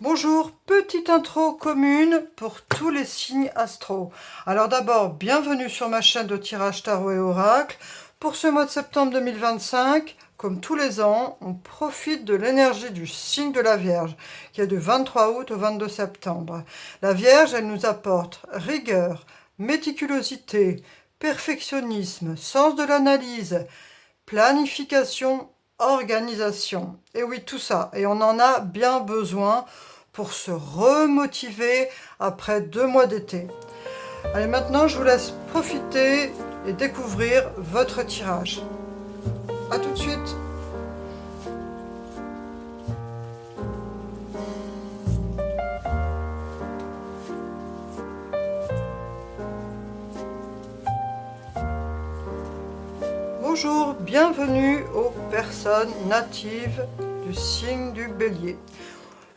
Bonjour, petite intro commune pour tous les signes astro. Alors d'abord, bienvenue sur ma chaîne de tirage tarot et oracle. Pour ce mois de septembre 2025, comme tous les ans, on profite de l'énergie du signe de la Vierge, qui est du 23 août au 22 septembre. La Vierge, elle nous apporte rigueur, méticulosité, perfectionnisme, sens de l'analyse, planification, organisation. Et oui, tout ça. Et on en a bien besoin pour se remotiver après 2 mois d'été. Allez, maintenant, je vous laisse profiter et découvrir votre tirage. A tout de suite. Bonjour, bienvenue aux personnes natives du signe du Bélier.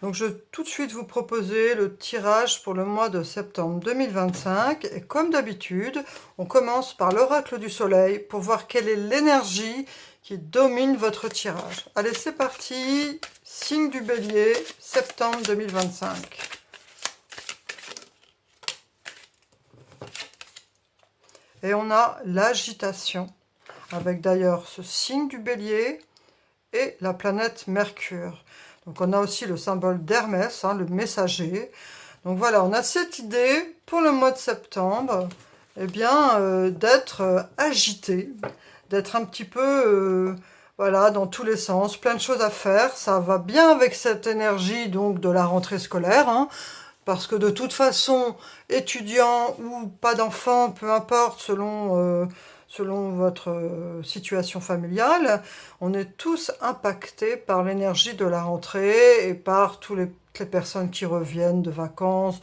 Donc je vais tout de suite vous proposer le tirage pour le mois de septembre 2025. Et comme d'habitude, on commence par l'oracle du soleil pour voir quelle est l'énergie qui domine votre tirage. Allez, c'est parti. Signe du Bélier, septembre 2025. Et on a l'agitation, avec d'ailleurs ce signe du Bélier et la planète Mercure. Donc on a aussi le symbole d'Hermès, le messager. Donc voilà, on a cette idée pour le mois de septembre, d'être agité, d'être un petit peu dans tous les sens, plein de choses à faire. Ça va bien avec cette énergie donc de la rentrée scolaire, parce que de toute façon, étudiant ou pas d'enfant, peu importe, selon votre situation familiale, on est tous impactés par l'énergie de la rentrée et par toutes les personnes qui reviennent de vacances.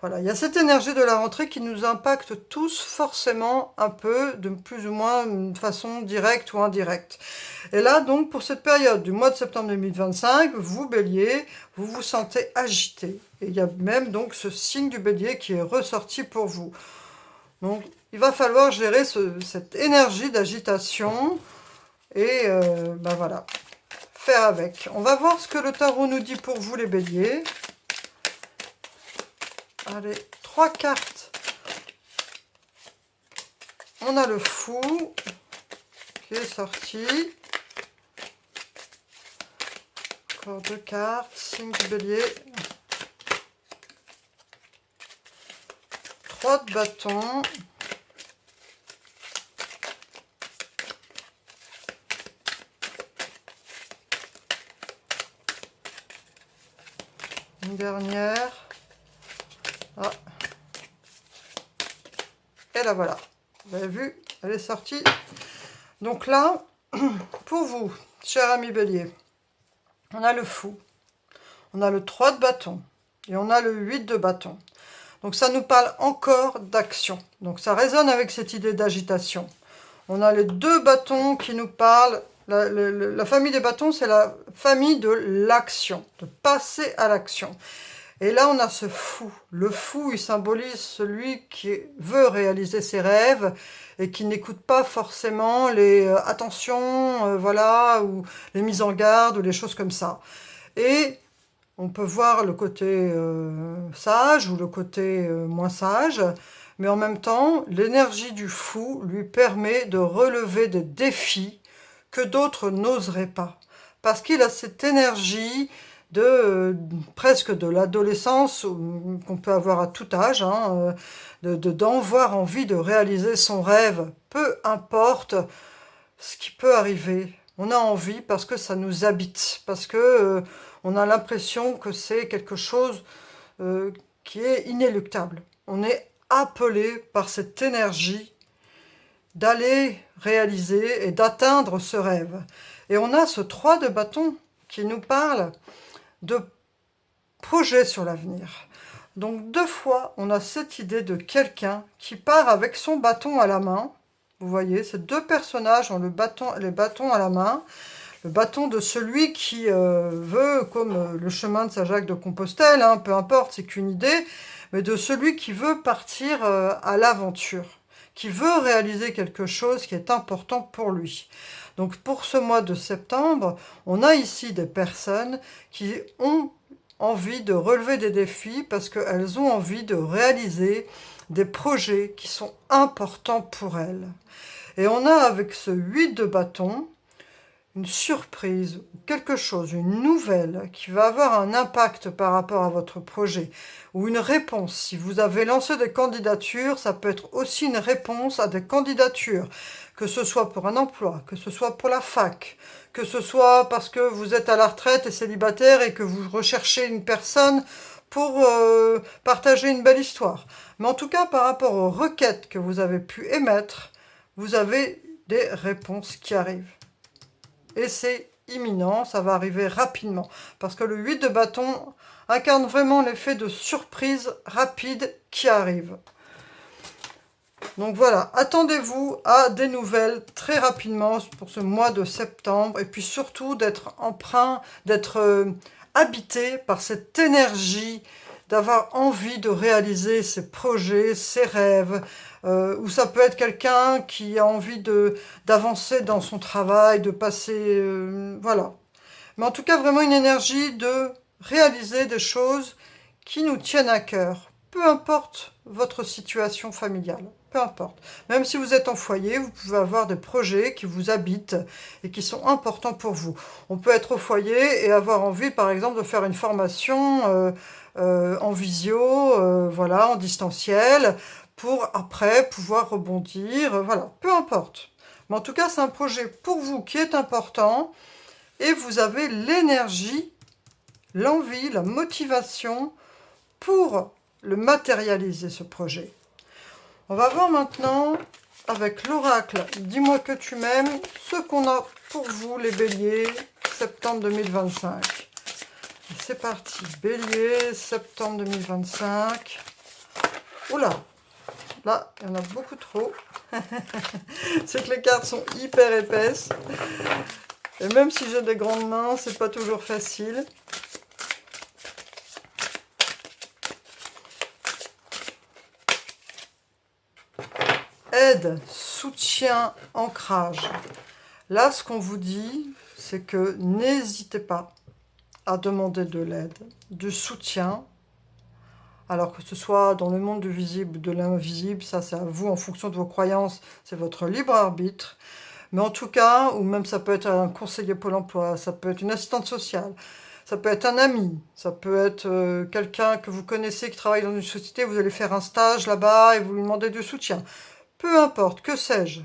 Voilà, il y a cette énergie de la rentrée qui nous impacte tous forcément un peu, de plus ou moins de façon directe ou indirecte. Et là, donc, pour cette période du mois de septembre 2025, vous, Bélier, vous vous sentez agité. Et il y a même donc ce signe du Bélier qui est ressorti pour vous. Donc, il va falloir gérer cette énergie d'agitation et voilà, faire avec. On va voir ce que le tarot nous dit pour vous, les béliers. Allez, 3 cartes. On a le fou qui est sorti. Encore 2 cartes, signe du bélier. 3 de bâton. Une dernière. Ah. Et là voilà. Vous avez vu, elle est sortie. Donc là, pour vous, cher ami bélier, on a le fou, on a le 3 de bâton et on a le 8 de bâton. Donc ça nous parle encore d'action. Donc ça résonne avec cette idée d'agitation. On a les 2 bâtons qui nous parlent. La famille des bâtons, c'est la famille de l'action, de passer à l'action. Et là, on a ce fou. Le fou, il symbolise celui qui veut réaliser ses rêves et qui n'écoute pas forcément les attentions, ou les mises en garde, ou les choses comme ça. Et on peut voir le côté sage ou le côté moins sage, mais en même temps, l'énergie du fou lui permet de relever des défis que d'autres n'oseraient pas. Parce qu'il a cette énergie presque de l'adolescence qu'on peut avoir à tout âge, d'avoir envie de réaliser son rêve, peu importe ce qui peut arriver. On a envie parce que ça nous habite, parce que on a l'impression que c'est quelque chose qui est inéluctable. On est appelé par cette énergie d'aller réaliser et d'atteindre ce rêve. Et on a ce 3 de bâton qui nous parle de projet sur l'avenir. Donc 2 fois, on a cette idée de quelqu'un qui part avec son bâton à la main. Vous voyez, ces 2 personnages ont les bâtons à la main. Le bâton de celui qui veut, comme le chemin de Saint-Jacques de Compostelle, peu importe, c'est qu'une idée, mais de celui qui veut partir à l'aventure, qui veut réaliser quelque chose qui est important pour lui. Donc pour ce mois de septembre, on a ici des personnes qui ont envie de relever des défis parce qu'elles ont envie de réaliser des projets qui sont importants pour elles. Et on a avec ce 8 de bâton une surprise, quelque chose, une nouvelle qui va avoir un impact par rapport à votre projet ou une réponse. Si vous avez lancé des candidatures, ça peut être aussi une réponse à des candidatures, que ce soit pour un emploi, que ce soit pour la fac, que ce soit parce que vous êtes à la retraite et célibataire et que vous recherchez une personne pour partager une belle histoire. Mais en tout cas, par rapport aux requêtes que vous avez pu émettre, vous avez des réponses qui arrivent. Et c'est imminent, ça va arriver rapidement. Parce que le 8 de bâton incarne vraiment l'effet de surprise rapide qui arrive. Donc voilà, attendez-vous à des nouvelles très rapidement pour ce mois de septembre. Et puis surtout d'être empreint, d'être habité par cette énergie, d'avoir envie de réaliser ses projets, ses rêves, ou ça peut être quelqu'un qui a envie d'avancer dans son travail, de passer, voilà. Mais en tout cas, vraiment une énergie de réaliser des choses qui nous tiennent à cœur, peu importe votre situation familiale, peu importe. Même si vous êtes en foyer, vous pouvez avoir des projets qui vous habitent et qui sont importants pour vous. On peut être au foyer et avoir envie, par exemple, de faire une formation en visio, voilà, en distanciel, pour après pouvoir rebondir, voilà, peu importe. Mais en tout cas, c'est un projet pour vous qui est important et vous avez l'énergie, l'envie, la motivation pour le matérialiser, ce projet. On va voir maintenant, avec l'oracle, dis-moi que tu m'aimes, ce qu'on a pour vous, les béliers, septembre 2025. C'est parti, bélier, septembre 2025. Oula, là, il y en a beaucoup trop. C'est que les cartes sont hyper épaisses. Et même si j'ai des grandes mains, c'est pas toujours facile. Aide, soutien, ancrage. Là, ce qu'on vous dit, c'est que n'hésitez pas à demander de l'aide, du soutien, alors que ce soit dans le monde du visible ou de l'invisible, ça c'est à vous en fonction de vos croyances, c'est votre libre arbitre. Mais en tout cas, ou même ça peut être un conseiller Pôle emploi, ça peut être une assistante sociale, ça peut être un ami, ça peut être quelqu'un que vous connaissez qui travaille dans une société, vous allez faire un stage là-bas et vous lui demandez du soutien. Peu importe, que sais-je.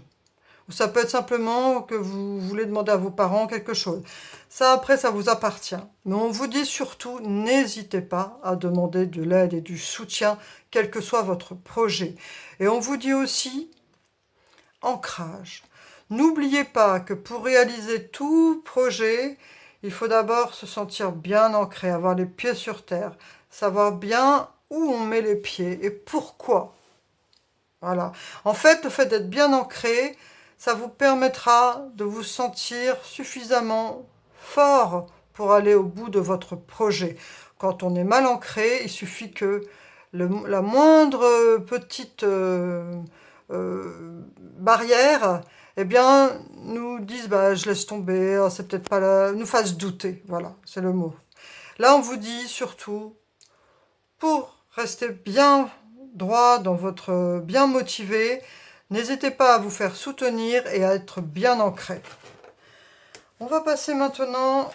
Ou ça peut être simplement que vous voulez demander à vos parents quelque chose. Ça, après, ça vous appartient. Mais on vous dit surtout, n'hésitez pas à demander de l'aide et du soutien, quel que soit votre projet. Et on vous dit aussi, ancrage. N'oubliez pas que pour réaliser tout projet, il faut d'abord se sentir bien ancré, avoir les pieds sur terre, savoir bien où on met les pieds et pourquoi. Voilà. En fait, le fait d'être bien ancré, ça vous permettra de vous sentir suffisamment fort pour aller au bout de votre projet. Quand on est mal ancré, il suffit que la moindre petite barrière, eh bien, nous dise, bah, je laisse tomber, oh, c'est peut-être pas là, nous fasse douter. Voilà, c'est le mot. Là, on vous dit surtout, pour rester bien droit dans votre bien motivé, n'hésitez pas à vous faire soutenir et à être bien ancré. On va passer maintenant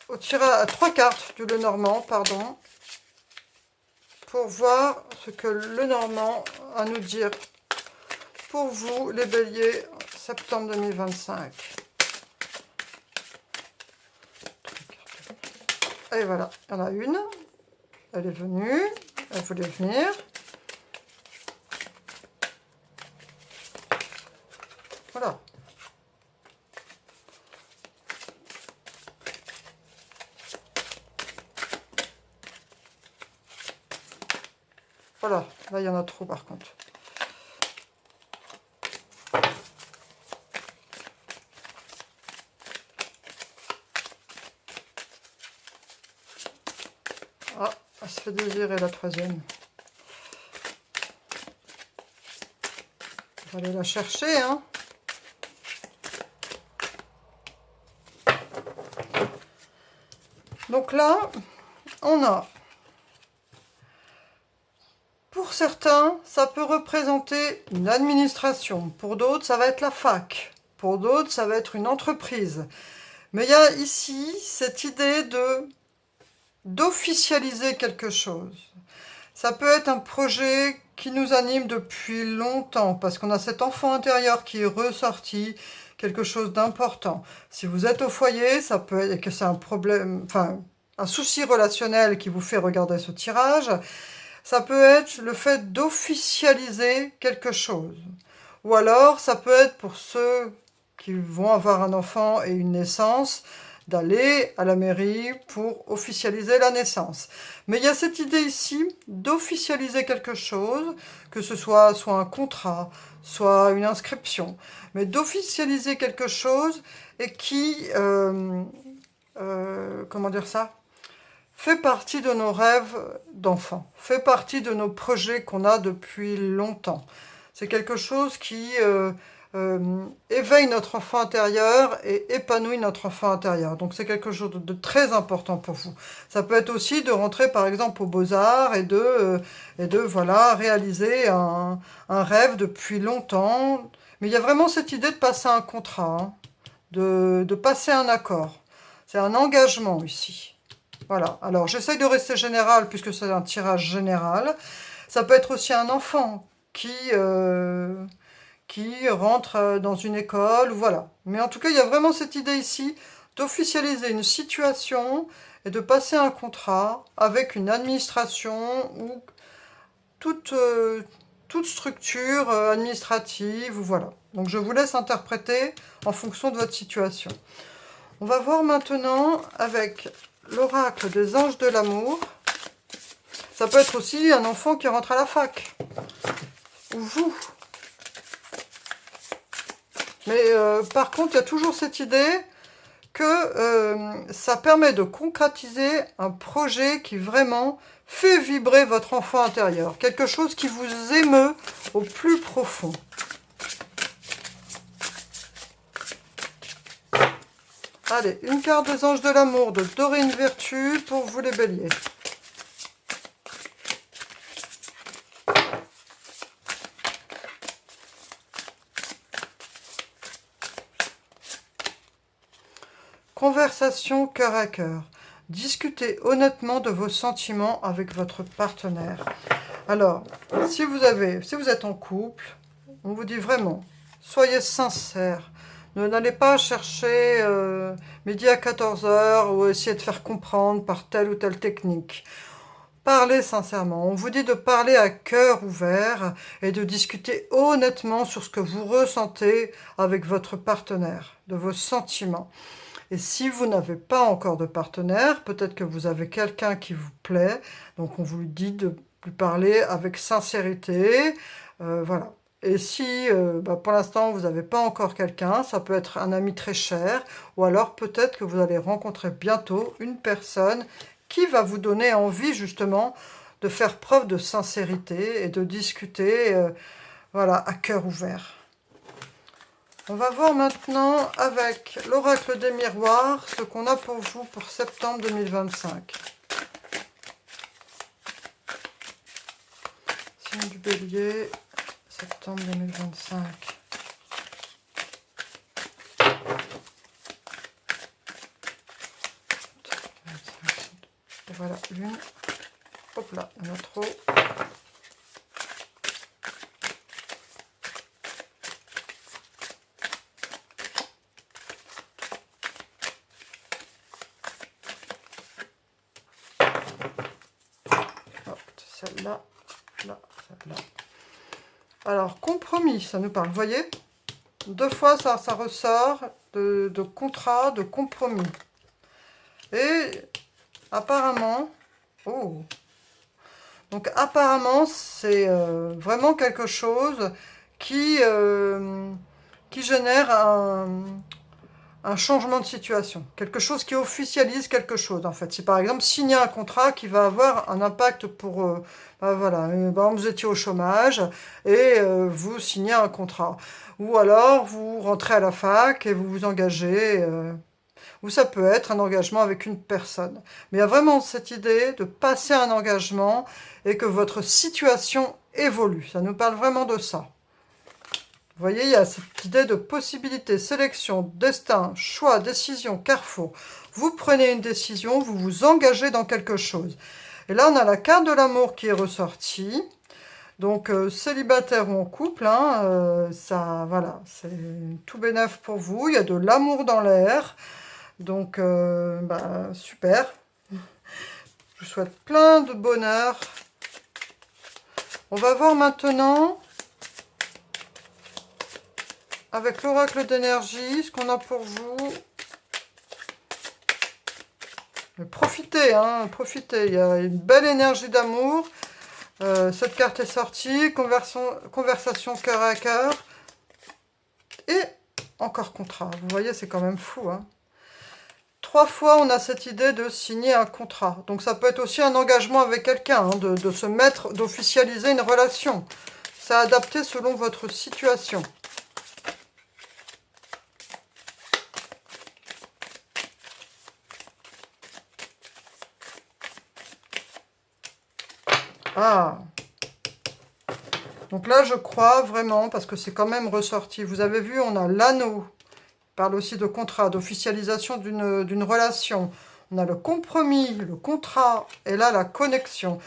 au tirage à 3 cartes du Lenormand, pardon, pour voir ce que le Lenormand a à nous dire pour vous, les béliers, septembre 2025. Et voilà, il y en a une. Elle est venue, elle voulait venir. Voilà. Voilà, là il y en a trop par contre. Ah, elle se fait désirer la troisième. On va aller la chercher, hein. Donc là, on a, pour certains, ça peut représenter une administration. Pour d'autres, ça va être la fac. Pour d'autres, ça va être une entreprise. Mais il y a ici cette idée d'officialiser quelque chose. Ça peut être un projet qui nous anime depuis longtemps, parce qu'on a cet enfant intérieur qui est ressorti, quelque chose d'important. Si vous êtes au foyer, ça peut être que c'est un problème, enfin, un souci relationnel qui vous fait regarder ce tirage. Ça peut être le fait d'officialiser quelque chose. Ou alors, ça peut être pour ceux qui vont avoir un enfant et une naissance, d'aller à la mairie pour officialiser la naissance. Mais il y a cette idée ici d'officialiser quelque chose, que ce soit un contrat, soit une inscription, mais d'officialiser quelque chose et qui, comment dire ça, fait partie de nos rêves d'enfants, fait partie de nos projets qu'on a depuis longtemps. C'est quelque chose qui éveille notre enfant intérieur et épanouit notre enfant intérieur. Donc c'est quelque chose de très important pour vous. Ça peut être aussi de rentrer par exemple aux Beaux-Arts et de voilà, réaliser un rêve depuis longtemps. Mais il y a vraiment cette idée de passer un contrat, hein, de passer un accord. C'est un engagement ici. Voilà, alors j'essaye de rester général puisque c'est un tirage général. Ça peut être aussi un enfant qui rentre dans une école, voilà. Mais en tout cas, il y a vraiment cette idée ici d'officialiser une situation et de passer un contrat avec une administration ou toute structure administrative, voilà. Donc je vous laisse interpréter en fonction de votre situation. On va voir maintenant avec l'oracle des anges de l'amour. Ça peut être aussi un enfant qui rentre à la fac. Ou vous. Mais par contre, il y a toujours cette idée que ça permet de concrétiser un projet qui vraiment fait vibrer votre enfant intérieur. Quelque chose qui vous émeut au plus profond. Allez, une carte des anges de l'amour de Dorine Vertu pour vous les béliers. Conversation cœur à cœur. Discutez honnêtement de vos sentiments avec votre partenaire. Alors, si vous êtes en couple, on vous dit vraiment, soyez sincères. N'allez pas chercher midi à 14 heures ou essayer de faire comprendre par telle ou telle technique. Parlez sincèrement. On vous dit de parler à cœur ouvert et de discuter honnêtement sur ce que vous ressentez avec votre partenaire, de vos sentiments. Et si vous n'avez pas encore de partenaire, peut-être que vous avez quelqu'un qui vous plaît, donc on vous dit de lui parler avec sincérité, voilà. Et si pour l'instant vous n'avez pas encore quelqu'un, ça peut être un ami très cher, ou alors peut-être que vous allez rencontrer bientôt une personne qui va vous donner envie justement de faire preuve de sincérité et de discuter voilà, à cœur ouvert. On va voir maintenant avec l'oracle des miroirs ce qu'on a pour vous pour septembre 2025. Signe du bélier, septembre 2025. Et voilà, l'une. Hop là, il y en a trop. Celle-là, là, celle-là. Alors, compromis, ça nous parle. Vous voyez, deux fois, ça ressort de contrat, de compromis. Et apparemment, donc apparemment, c'est vraiment quelque chose qui génère un changement de situation, quelque chose qui officialise quelque chose en fait. C'est par exemple signer un contrat qui va avoir un impact pour, voilà, par exemple vous étiez au chômage et vous signez un contrat. Ou alors vous rentrez à la fac et vous vous engagez, ou ça peut être un engagement avec une personne. Mais il y a vraiment cette idée de passer un engagement et que votre situation évolue. Ça nous parle vraiment de ça. Vous voyez, il y a cette idée de possibilité, sélection, destin, choix, décision, carrefour. Vous prenez une décision, vous vous engagez dans quelque chose. Et là, on a la carte de l'amour qui est ressortie. Donc, célibataire ou en couple, hein, ça, voilà, c'est tout bénef pour vous. Il y a de l'amour dans l'air. Donc, super. Je vous souhaite plein de bonheur. On va voir maintenant, avec l'oracle d'énergie, ce qu'on a pour vous. Mais profitez, hein, profitez. Il y a une belle énergie d'amour. Cette carte est sortie. Conversation cœur à cœur. Et encore contrat. Vous voyez, c'est quand même fou, hein. 3 fois, on a cette idée de signer un contrat. Donc, ça peut être aussi un engagement avec quelqu'un, hein, de se mettre, d'officialiser une relation. C'est adapté selon votre situation. Ah. Donc là, je crois vraiment, parce que c'est quand même ressorti. Vous avez vu, on a l'anneau. Il parle aussi de contrat, d'officialisation d'une relation. On a le compromis, le contrat, et là, la connexion.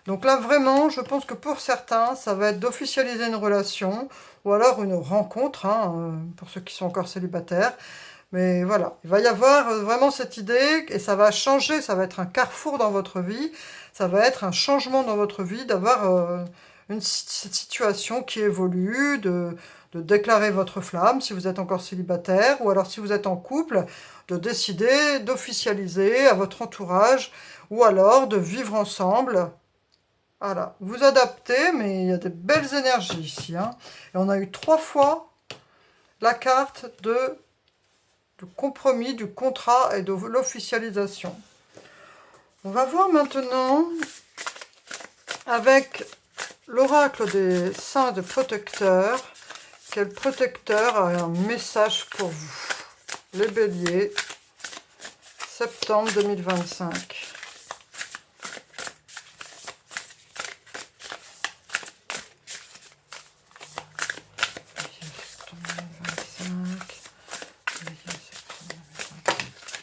Donc là, vraiment, je pense que pour certains, ça va être d'officialiser une relation, ou alors une rencontre, hein, pour ceux qui sont encore célibataires. Mais voilà, il va y avoir vraiment cette idée, et ça va changer, ça va être un carrefour dans votre vie, ça va être un changement dans votre vie, d'avoir cette situation qui évolue, de déclarer votre flamme si vous êtes encore célibataire, ou alors si vous êtes en couple, de décider d'officialiser à votre entourage, ou alors de vivre ensemble. Voilà, vous adaptez, mais il y a des belles énergies ici, hein. Et on a eu 3 fois la carte du compromis, du contrat et de l'officialisation. On va voir maintenant avec l'oracle des saints de protecteurs. Quel protecteur a un message pour vous? Les béliers, septembre 2025.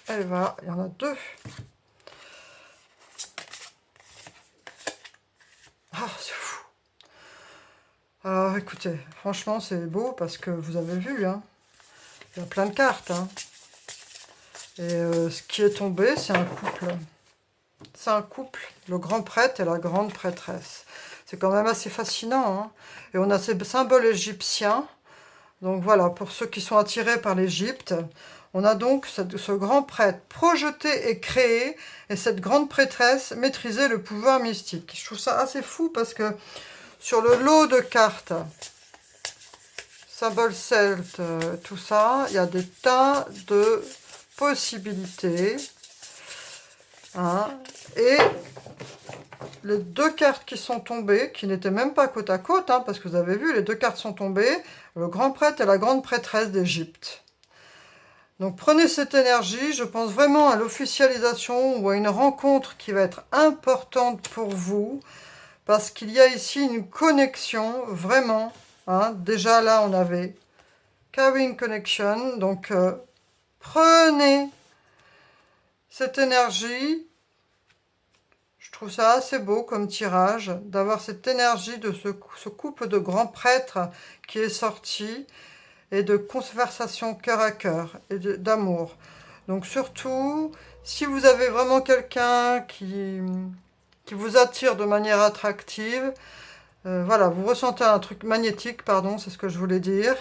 Il y en a 2. Ah, c'est fou. Alors, écoutez, franchement, c'est beau parce que vous avez vu, hein, il y a plein de cartes, hein. Et ce qui est tombé, c'est un couple. C'est un couple, le grand prêtre et la grande prêtresse. C'est quand même assez fascinant, hein. Et on a ces symboles égyptiens. Donc voilà, pour ceux qui sont attirés par l'Égypte, on a donc ce grand prêtre projeté et créé, et cette grande prêtresse maîtriser le pouvoir mystique. Je trouve ça assez fou parce que sur le lot de cartes, symboles celtes, tout ça, il y a des tas de possibilités. Hein, et les 2 cartes qui sont tombées, qui n'étaient même pas côte à côte, hein, parce que vous avez vu, les 2 cartes sont tombées, le grand prêtre et la grande prêtresse d'Égypte. Donc prenez cette énergie, je pense vraiment à l'officialisation ou à une rencontre qui va être importante pour vous, parce qu'il y a ici une connexion, vraiment. Hein, déjà là, on avait Carrying Connection, donc prenez cette énergie. Je trouve ça assez beau comme tirage, d'avoir cette énergie de ce couple de grands prêtres qui est sorti, et de conversation cœur à cœur, et d'amour. Donc surtout, si vous avez vraiment quelqu'un qui vous attire de manière attractive, voilà, vous ressentez un truc magnétique, pardon, c'est ce que je voulais dire.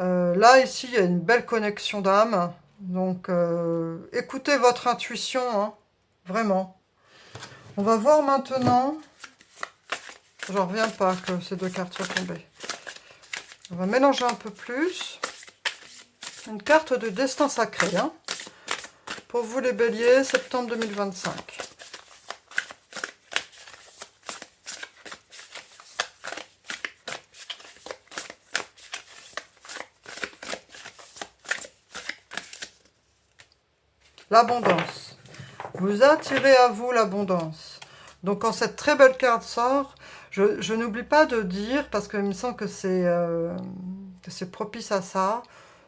Là, ici, il y a une belle connexion d'âme. Donc, écoutez votre intuition, hein, vraiment. On va voir maintenant. J'en reviens pas que ces 2 cartes soient tombées. On va mélanger un peu plus. Une carte de destin sacré, hein, pour vous les béliers, septembre 2025. l'abondance. Vous attirez à vous l'abondance. Donc quand cette très belle carte sort, je n'oublie pas de dire, parce qu'il me semble que c'est propice à ça,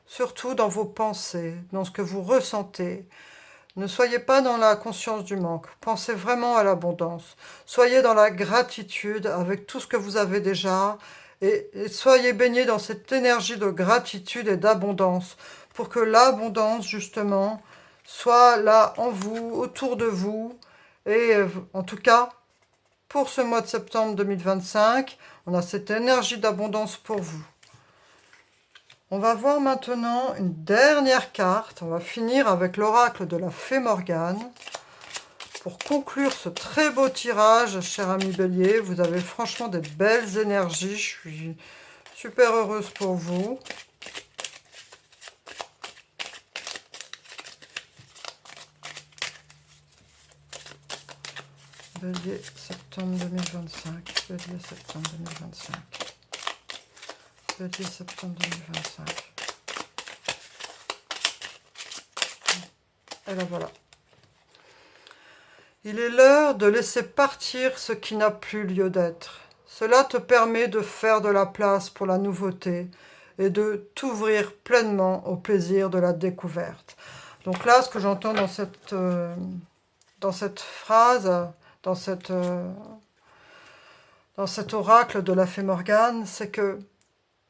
surtout dans vos pensées, dans ce que vous ressentez. Ne soyez pas dans la conscience du manque. Pensez vraiment à l'abondance. Soyez dans la gratitude avec tout ce que vous avez déjà et soyez baignés dans cette énergie de gratitude et d'abondance pour que l'abondance, justement, soit là en vous, autour de vous. Et en tout cas, pour ce mois de septembre 2025, on a cette énergie d'abondance pour vous. On va voir maintenant une dernière carte. On va finir avec l'oracle de la Fée Morgane. Pour conclure ce très beau tirage, cher ami Bélier, vous avez franchement des belles énergies. Je suis super heureuse pour vous. Bélier, septembre 2025. Bélier, septembre 2025. Bélier, septembre 2025. Et là voilà. Il est l'heure de laisser partir ce qui n'a plus lieu d'être. Cela te permet de faire de la place pour la nouveauté et de t'ouvrir pleinement au plaisir de la découverte. Donc là, ce que j'entends dans cette phrase, dans cet oracle de la Fée Morgane, c'est que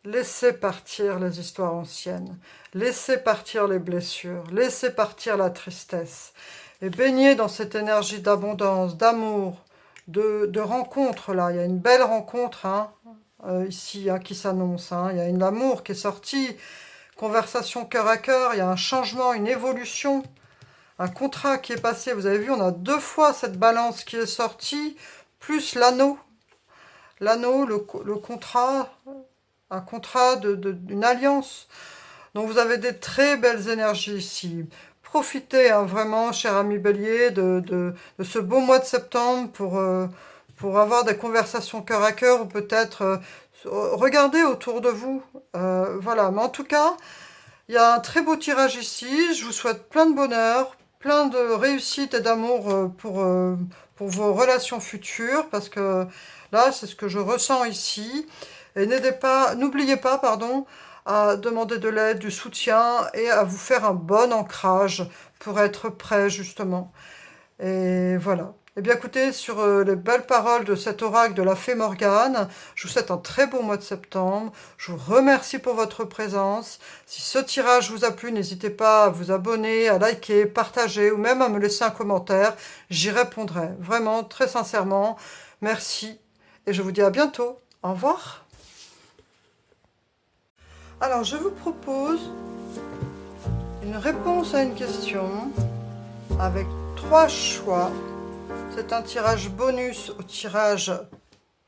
laissez partir les histoires anciennes, laissez partir les blessures, laissez partir la tristesse, et baignez dans cette énergie d'abondance, d'amour, de rencontre là. Il y a une belle rencontre ici qui s'annonce. Il y a l'amour qui est sorti, conversation cœur à cœur, il y a un changement, une évolution. Un contrat qui est passé, vous avez vu, on a 2 fois cette balance qui est sortie, plus l'anneau. L'anneau, le contrat, un contrat d'une alliance. Donc vous avez des très belles énergies ici. Profitez vraiment, cher ami Bélier, de ce beau mois de septembre pour avoir des conversations cœur à cœur ou peut-être regardez autour de vous. Voilà, mais en tout cas, il y a un très beau tirage ici. Je vous souhaite plein de bonheur, plein de réussite et d'amour pour vos relations futures, parce que là, c'est ce que je ressens ici. Et n'oubliez pas, pardon, à demander de l'aide, du soutien et à vous faire un bon ancrage pour être prêt, justement. Et voilà. Eh bien, écoutez, sur les belles paroles de cet oracle de la Fée Morgane, je vous souhaite un très beau mois de septembre. Je vous remercie pour votre présence. Si ce tirage vous a plu, n'hésitez pas à vous abonner, à liker, partager ou même à me laisser un commentaire. J'y répondrai vraiment, très sincèrement. Merci et je vous dis à bientôt. Au revoir. Alors, je vous propose une réponse à une question avec 3 choix. C'est un tirage bonus au tirage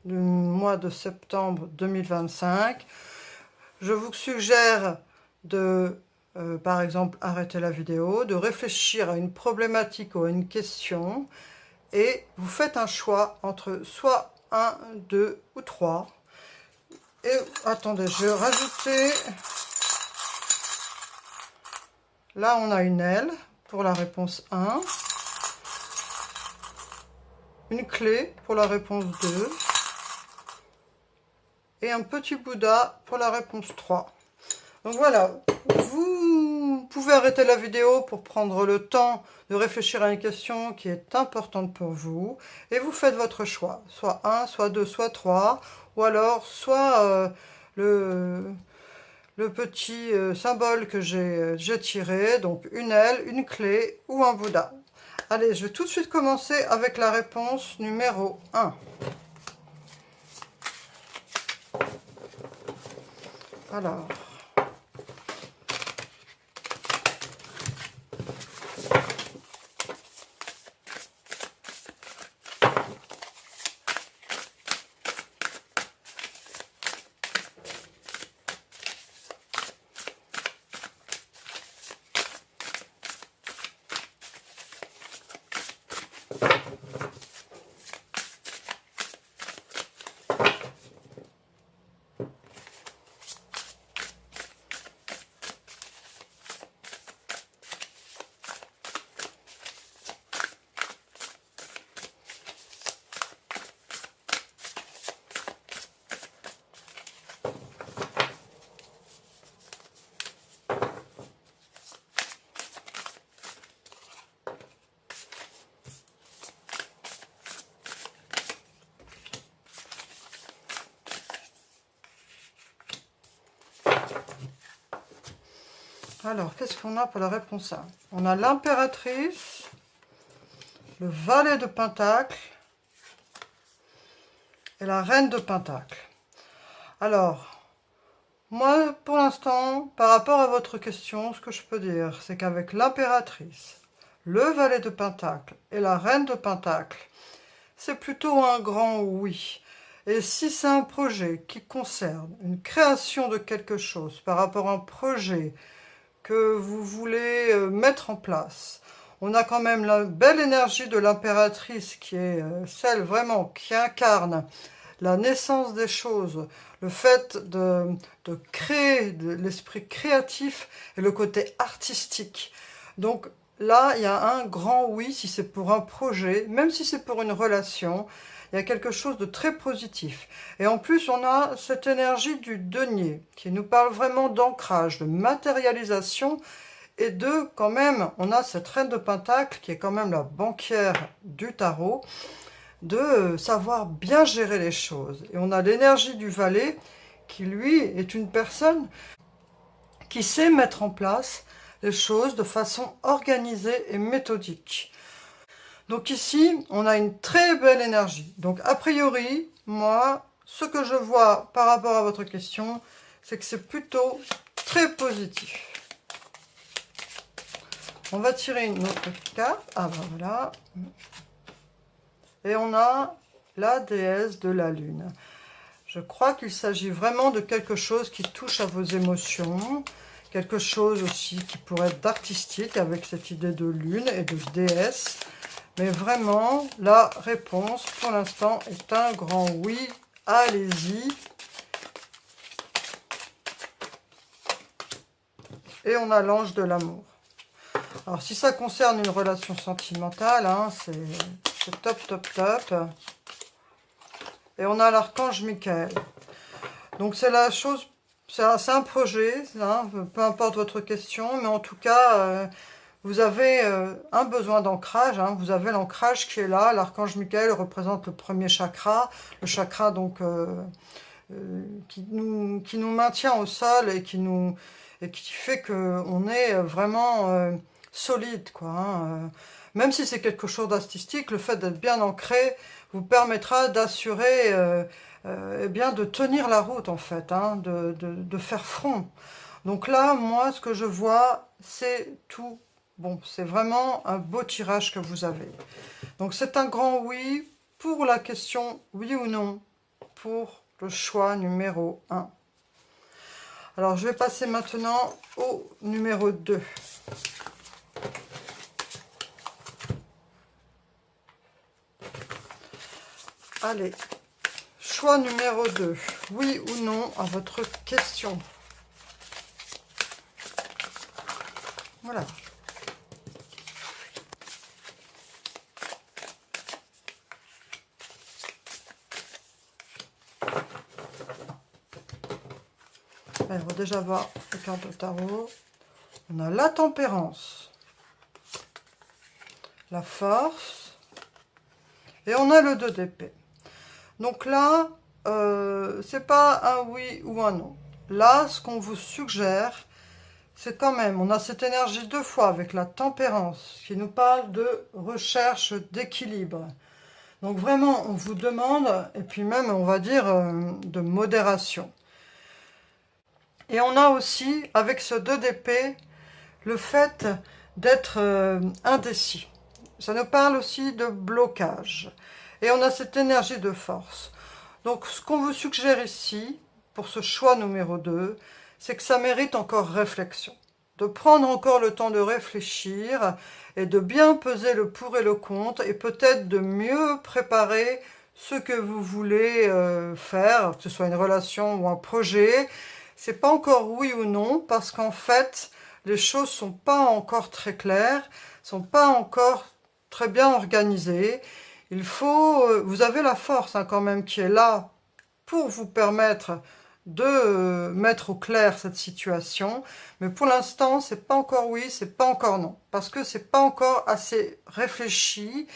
du mois de septembre 2025. Je vous suggère de, par exemple, arrêter la vidéo, de réfléchir à une problématique ou à une question, et vous faites un choix entre soit 1, 2 ou 3. Et attendez, je vais rajouter... Là, on a une aile pour la réponse 1. Une clé pour la réponse 2. Et un petit Bouddha pour la réponse 3. Donc voilà, vous pouvez arrêter la vidéo pour prendre le temps de réfléchir à une question qui est importante pour vous. Et vous faites votre choix, soit 1, soit 2, soit 3. Ou alors, soit le petit symbole que j'ai tiré, donc une aile, une clé ou un Bouddha. Allez, je vais tout de suite commencer avec la réponse numéro 1. Alors... Alors, qu'est-ce qu'on a pour la réponse A? On a l'impératrice, le valet de Pentacle et la reine de Pentacle. Alors, moi, pour l'instant, par rapport à votre question, ce que je peux dire, c'est qu'avec l'impératrice, le valet de Pentacle et la reine de Pentacle, c'est plutôt un grand oui. Et si c'est un projet qui concerne une création de quelque chose par rapport à un projet que vous voulez mettre en place, on a quand même la belle énergie de l'impératrice qui est celle vraiment qui incarne la naissance des choses, le fait de créer, de l'esprit créatif et le côté artistique. Donc là, il y a un grand oui si c'est pour un projet, même si c'est pour une relation, il y a quelque chose de très positif. Et en plus, on a cette énergie du denier qui nous parle vraiment d'ancrage, de matérialisation et de, quand même, on a cette reine de Pentacle qui est quand même la banquière du tarot, de savoir bien gérer les choses. Et on a l'énergie du valet qui, lui, est une personne qui sait mettre en place les choses de façon organisée et méthodique. Donc ici, on a une très belle énergie. Donc a priori, moi, ce que je vois par rapport à votre question, c'est que c'est plutôt très positif. On va tirer une autre carte. Ah ben voilà. Et on a la déesse de la lune. Je crois qu'il s'agit vraiment de quelque chose qui touche à vos émotions. Quelque chose aussi qui pourrait être d'artistique avec cette idée de lune et de déesse. Mais vraiment, la réponse pour l'instant est un grand oui. Allez-y. Et on a l'ange de l'amour. Alors, si ça concerne une relation sentimentale, hein, c'est top, top, top. Et on a l'archange Michael. Donc, c'est la chose, c'est un projet, hein, peu importe votre question, mais en tout cas, vous avez un besoin d'ancrage, hein, vous avez l'ancrage qui est là. L'archange Michael représente le premier chakra, le chakra donc qui nous maintient au sol et qui fait qu'on est vraiment solide, quoi. Hein. Même si c'est quelque chose d'artistique, le fait d'être bien ancré vous permettra d'assurer, eh bien, de tenir la route, en fait, hein, de faire front. Donc là, moi, ce que je vois, c'est tout. Bon, c'est vraiment un beau tirage que vous avez. Donc c'est un grand oui pour la question oui ou non pour le choix numéro 1. Alors je vais passer maintenant au numéro 2. Allez, choix numéro 2. Oui ou non à votre question. Voilà. Alors, on va déjà voir les cartes de tarot. On a la tempérance, la force, et on a le 2 d'épée. Donc là, c'est pas un oui ou un non. Là, ce qu'on vous suggère, c'est quand même, on a cette énergie 2 fois avec la tempérance, qui nous parle de recherche d'équilibre. Donc vraiment, on vous demande, et puis même, on va dire, de modération. Et on a aussi, avec ce 2 d'épée, le fait d'être indécis. Ça nous parle aussi de blocage. Et on a cette énergie de force. Donc, ce qu'on vous suggère ici, pour ce choix numéro 2, c'est que ça mérite encore réflexion. De prendre encore le temps de réfléchir et de bien peser le pour et le contre et peut-être de mieux préparer ce que vous voulez faire, que ce soit une relation ou un projet. C'est pas encore oui ou non parce qu'en fait, les choses sont pas encore très claires, sont pas encore très bien organisées. Il faut, vous avez la force hein, quand même qui est là pour vous permettre de mettre au clair cette situation, mais pour l'instant, c'est pas encore oui, c'est pas encore non, parce que c'est pas encore assez réfléchi,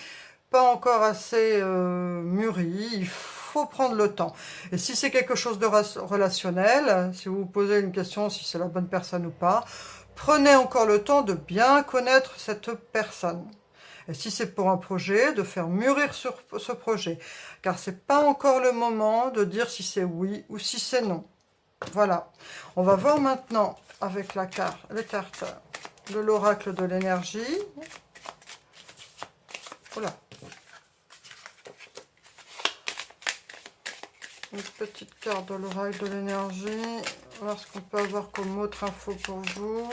pas encore assez mûri, il faut prendre le temps. Et si c'est quelque chose de relationnel, si vous vous posez une question si c'est la bonne personne ou pas, prenez encore le temps de bien connaître cette personne. Et si c'est pour un projet, de faire mûrir sur ce projet. Car ce n'est pas encore le moment de dire si c'est oui ou si c'est non. Voilà. On va voir maintenant avec les cartes de l'oracle de l'énergie. Voilà. Une petite carte de l'oracle de l'énergie. Voir ce qu'on peut avoir comme autre info pour vous.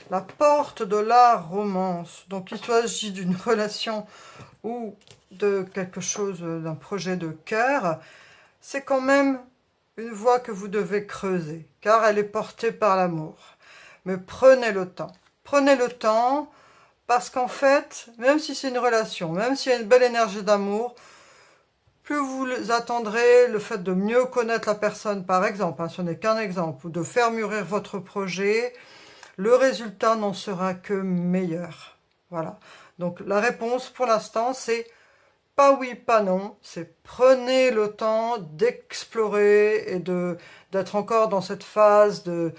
La porte de la romance. Donc il s'agit d'une relation ou de quelque chose, d'un projet de cœur. C'est quand même une voie que vous devez creuser, car elle est portée par l'amour. Mais prenez le temps. Prenez le temps, parce qu'en fait, même si c'est une relation, même s'il y a une belle énergie d'amour, plus vous attendrez le fait de mieux connaître la personne, par exemple, ce n'est qu'un exemple, ou de faire mûrir votre projet, le résultat n'en sera que meilleur. Voilà. Donc la réponse pour l'instant, c'est pas oui, pas non. C'est prenez le temps d'explorer et d'être encore dans cette phase de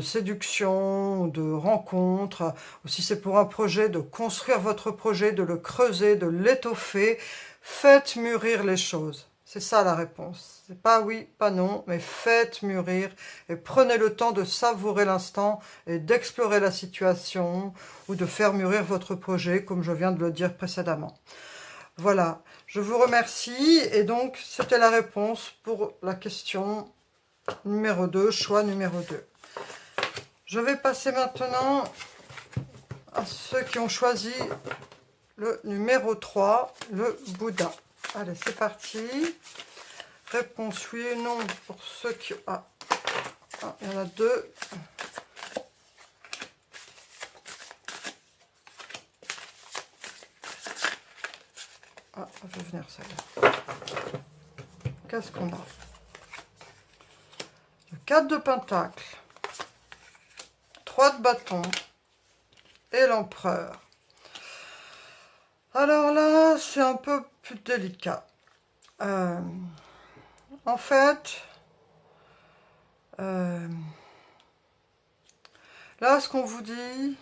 séduction, de rencontre. Ou si c'est pour un projet, de construire votre projet, de le creuser, de l'étoffer. Faites mûrir les choses. C'est ça la réponse. C'est pas oui, pas non, mais faites mûrir et prenez le temps de savourer l'instant et d'explorer la situation ou de faire mûrir votre projet, comme je viens de le dire précédemment. Voilà, je vous remercie et donc c'était la réponse pour la question numéro 2, choix numéro 2. Je vais passer maintenant à ceux qui ont choisi le numéro 3, le Bouddha. Allez, c'est parti. Réponse oui et non pour ceux qui... Ah, il y en a deux. Ah, je vais venir celle-là. Qu'est-ce qu'on a? Le 4 de Pentacle, 3 de bâton et l'empereur. Alors là, c'est un peu plus délicat. En fait, là, ce qu'on vous dit,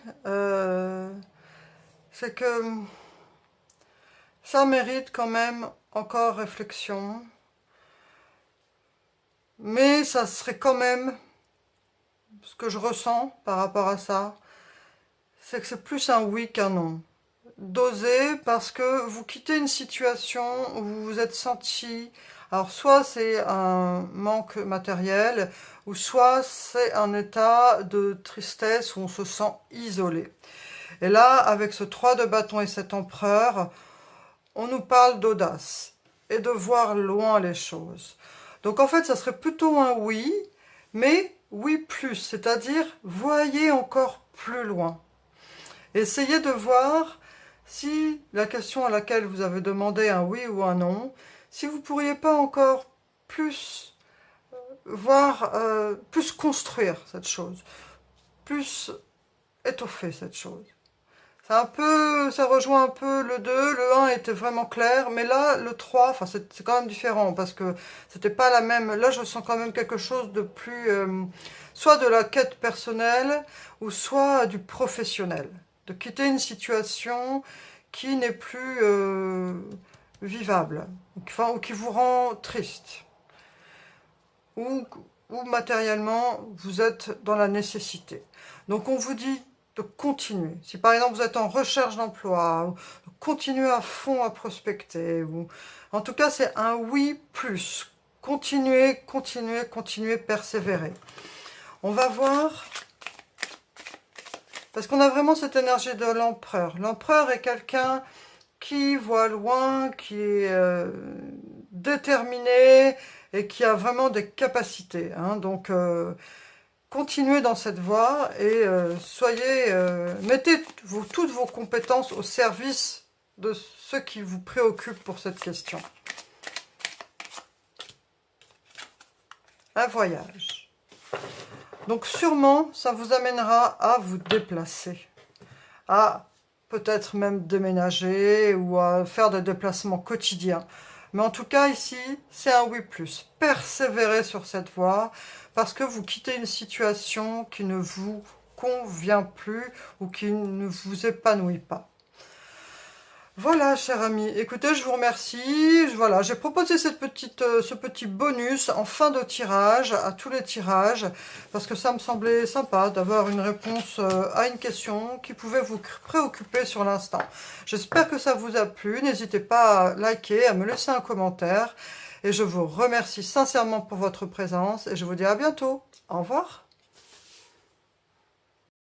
c'est que ça mérite quand même encore réflexion. Mais ça serait quand même, ce que je ressens par rapport à ça, c'est que c'est plus un oui qu'un non. D'oser parce que vous quittez une situation où vous vous êtes senti... Alors soit c'est un manque matériel, ou soit c'est un état de tristesse où on se sent isolé. Et là, avec ce 3 de bâton et cet empereur, on nous parle d'audace et de voir loin les choses. Donc en fait, ça serait plutôt un oui, mais oui plus, c'est-à-dire voyez encore plus loin. Essayez de voir si la question à laquelle vous avez demandé un oui ou un non, si vous ne pourriez pas encore plus voir, plus construire cette chose, plus étoffer cette chose. Ça rejoint un peu le 2, le 1 était vraiment clair, mais là, le 3, enfin, c'est quand même différent, parce que c'était pas la même, là, je sens quand même quelque chose de plus, soit de la quête personnelle, ou soit du professionnel, de quitter une situation qui n'est plus vivable, enfin, ou qui vous rend triste, ou matériellement, vous êtes dans la nécessité. Donc, on vous dit de continuer. Si par exemple vous êtes en recherche d'emploi, continuez à fond à prospecter. Ou... En tout cas, c'est un oui plus. Continuez, continuez, continuez, persévérer. On va voir, parce qu'on a vraiment cette énergie de l'empereur. L'empereur est quelqu'un qui voit loin, qui est déterminé et qui a vraiment des capacités. Hein. Donc, continuez dans cette voie et mettez toutes vos compétences au service de ce qui vous préoccupe pour cette question. Un voyage. Donc sûrement, ça vous amènera à vous déplacer, à peut-être même déménager ou à faire des déplacements quotidiens. Mais en tout cas, ici, c'est un oui plus. Persévérez sur cette voie parce que vous quittez une situation qui ne vous convient plus ou qui ne vous épanouit pas. Voilà, cher ami. Écoutez, je vous remercie. Voilà, j'ai proposé ce petit bonus en fin de tirage, à tous les tirages, parce que ça me semblait sympa d'avoir une réponse à une question qui pouvait vous préoccuper sur l'instant. J'espère que ça vous a plu. N'hésitez pas à liker, à me laisser un commentaire. Et je vous remercie sincèrement pour votre présence et je vous dis à bientôt. Au revoir.